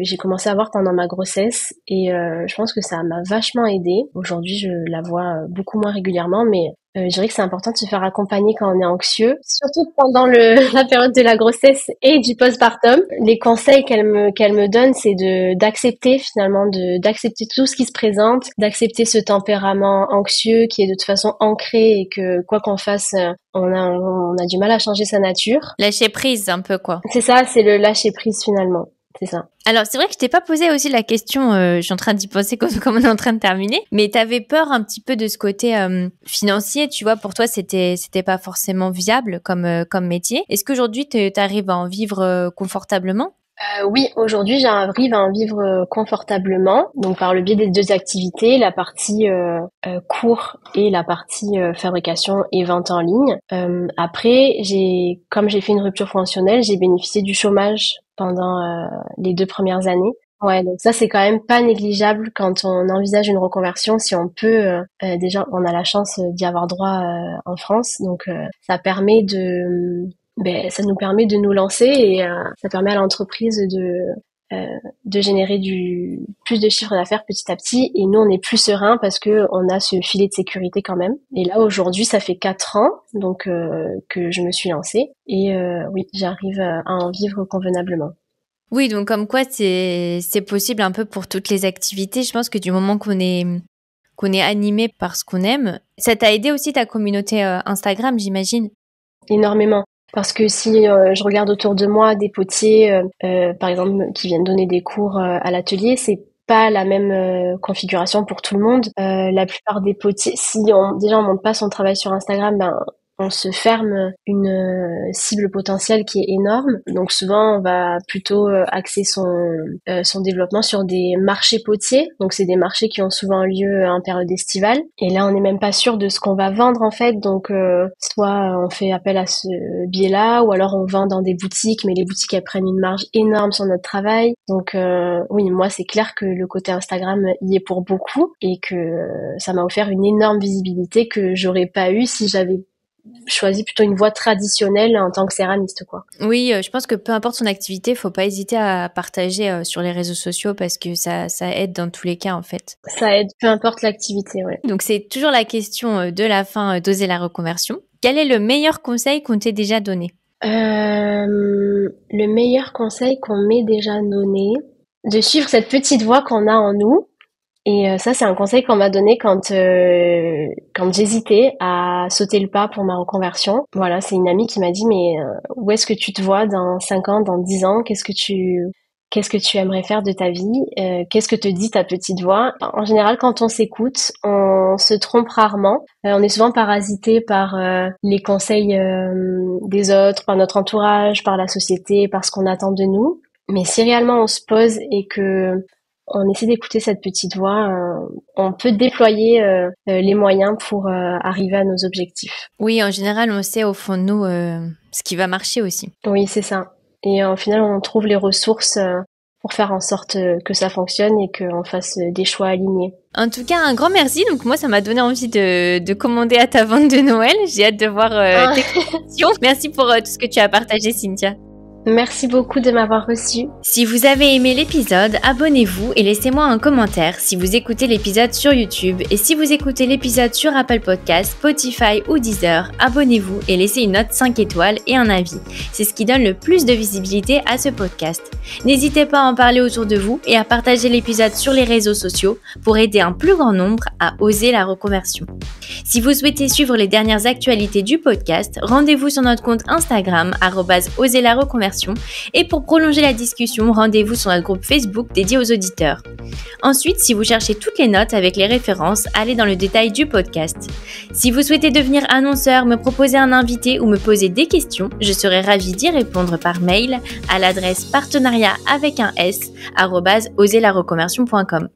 j'ai commencé à voir pendant ma grossesse et je pense que ça m'a vachement aidée. Aujourd'hui, je la vois beaucoup moins régulièrement, mais je dirais que c'est important de se faire accompagner quand on est anxieux, surtout pendant la période de la grossesse et du postpartum. Les conseils qu'elle me donne, c'est d'accepter finalement, d'accepter tout ce qui se présente, d'accepter ce tempérament anxieux qui est de toute façon ancré et que quoi qu'on fasse, on a du mal à changer sa nature. Lâcher prise un peu, quoi. C'est ça, c'est le lâcher prise finalement. C'est ça. Alors, c'est vrai que je t'ai pas posé aussi la question, je suis en train d'y penser comme on est en train de terminer, mais t'avais peur un petit peu de ce côté financier, tu vois, pour toi, c'était pas forcément viable comme métier. Est-ce qu'aujourd'hui, t'arrives à en vivre confortablement? Oui, aujourd'hui, j'arrive à en vivre confortablement, donc par le biais des deux activités, la partie cours et la partie fabrication et vente en ligne. Après, comme j'ai fait une rupture conventionnelle, j'ai bénéficié du chômage pendant les 2 premières années. Ouais, donc ça c'est quand même pas négligeable quand on envisage une reconversion. Si on peut, déjà, on a la chance d'y avoir droit en France, donc ça permet ça nous permet de nous lancer et ça permet à l'entreprise de générer plus de chiffre d'affaires petit à petit et nous on est plus serein parce que on a ce filet de sécurité quand même. Et là aujourd'hui ça fait 4 ans donc que je me suis lancée et oui j'arrive à en vivre convenablement. Oui, donc comme quoi c'est possible un peu pour toutes les activités. Je pense que du moment qu'on est animé par ce qu'on aime, ça t'a aidé aussi ta communauté Instagram, j'imagine. Énormément. Parce que si je regarde autour de moi des potiers, par exemple, qui viennent donner des cours à l'atelier, c'est pas la même configuration pour tout le monde. La plupart des potiers, déjà on monte pas son travail sur Instagram, ben on se ferme une cible potentielle qui est énorme. Donc souvent, on va plutôt axer son développement sur des marchés potiers. Donc c'est des marchés qui ont souvent lieu en période estivale. Et là, on n'est même pas sûr de ce qu'on va vendre en fait. Donc soit on fait appel à ce biais-là, ou alors on vend dans des boutiques, mais les boutiques elles prennent une marge énorme sur notre travail. Donc oui, moi c'est clair que le côté Instagram y est pour beaucoup et que ça m'a offert une énorme visibilité que j'aurais pas eu si j'avais choisi plutôt une voie traditionnelle en tant que céramiste, quoi. Oui, je pense que peu importe son activité, faut pas hésiter à partager sur les réseaux sociaux parce que ça aide dans tous les cas, en fait. Ça aide, peu importe l'activité, ouais. Donc, c'est toujours la question de la fin d'oser la reconversion. Quel est le meilleur conseil qu'on t'ait déjà donné? Le meilleur conseil qu'on m'ait déjà donné, de suivre cette petite voix qu'on a en nous. Et ça, c'est un conseil qu'on m'a donné quand j'hésitais à sauter le pas pour ma reconversion. Voilà, c'est une amie qui m'a dit, mais où est-ce que tu te vois dans 5 ans, dans 10 ans? Qu'est-ce que tu aimerais faire de ta vie? Qu'est-ce que te dit ta petite voix? En général, quand on s'écoute, on se trompe rarement. On est souvent parasité par les conseils des autres, par notre entourage, par la société, par ce qu'on attend de nous. Mais si réellement on se pose et que on essaie d'écouter cette petite voix. On peut déployer les moyens pour arriver à nos objectifs. Oui, en général, on sait au fond de nous ce qui va marcher aussi. Oui, c'est ça. Et au final, on trouve les ressources pour faire en sorte que ça fonctionne et qu'on fasse des choix alignés. En tout cas, un grand merci. Donc moi, ça m'a donné envie de commander à ta vente de Noël. J'ai hâte de voir tes créations. Merci pour tout ce que tu as partagé, Cynthia. Merci beaucoup de m'avoir reçu. Si vous avez aimé l'épisode, abonnez-vous et laissez-moi un commentaire si vous écoutez l'épisode sur YouTube. Et si vous écoutez l'épisode sur Apple Podcasts, Spotify ou Deezer, abonnez-vous et laissez une note 5 étoiles et un avis. C'est ce qui donne le plus de visibilité à ce podcast. N'hésitez pas à en parler autour de vous et à partager l'épisode sur les réseaux sociaux pour aider un plus grand nombre à oser la reconversion. Si vous souhaitez suivre les dernières actualités du podcast, rendez-vous sur notre compte Instagram @oserlareconversion. Et pour prolonger la discussion, rendez-vous sur notre groupe Facebook dédié aux auditeurs. Ensuite, si vous cherchez toutes les notes avec les références, allez dans le détail du podcast. Si vous souhaitez devenir annonceur, me proposer un invité ou me poser des questions, je serai ravie d'y répondre par mail à l'adresse partenariat@oserlareconversion.com.